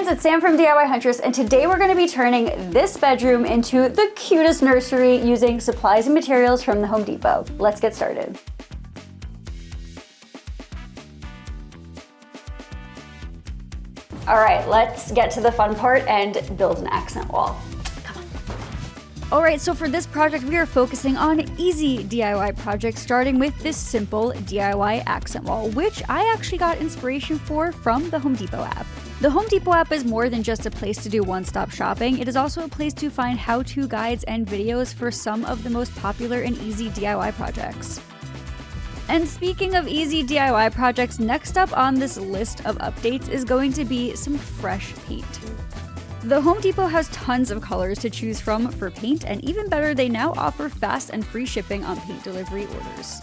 friends, it's Sam from DIY Huntress, and today we're going to be turning this bedroom into the cutest nursery using supplies and materials from the Home Depot. Let's get started. All right, let's get to the fun part and build an accent wall. Alright, so for this project we are focusing on easy DIY projects, starting with this simple DIY accent wall, which I actually got inspiration for from the Home Depot app. The Home Depot app is more than just a place to do one-stop shopping, it is also a place to find how-to guides and videos for some of the most popular and easy DIY projects. And speaking of easy DIY projects, next up on this list of updates is going to be some fresh paint. The Home Depot has tons of colors to choose from for paint, and even better, they now offer fast and free shipping on paint delivery orders.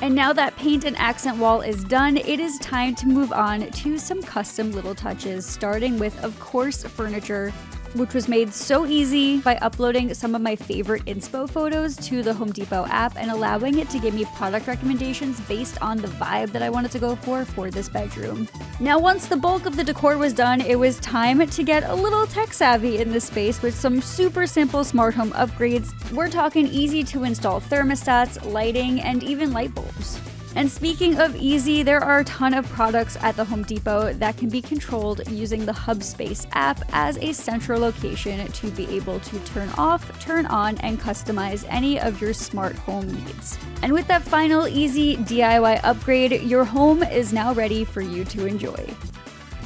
And now that paint and accent wall is done, it is time to move on to some custom little touches, starting with, of course, furniture, which was made so easy by uploading some of my favorite inspo photos to the Home Depot app and allowing it to give me product recommendations based on the vibe that I wanted to go for this bedroom. Now, once the bulk of the decor was done, it was time to get a little tech savvy in this space with some super simple smart home upgrades. We're talking easy to install thermostats, lighting, and even light bulbs. And speaking of easy, there are a ton of products at the Home Depot that can be controlled using the Hubspace app as a central location to be able to turn off, turn on, and customize any of your smart home needs. And with that final easy DIY upgrade, your home is now ready for you to enjoy.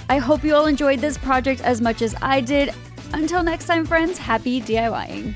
I hope you all enjoyed this project as much as I did. Until next time, friends, happy DIYing.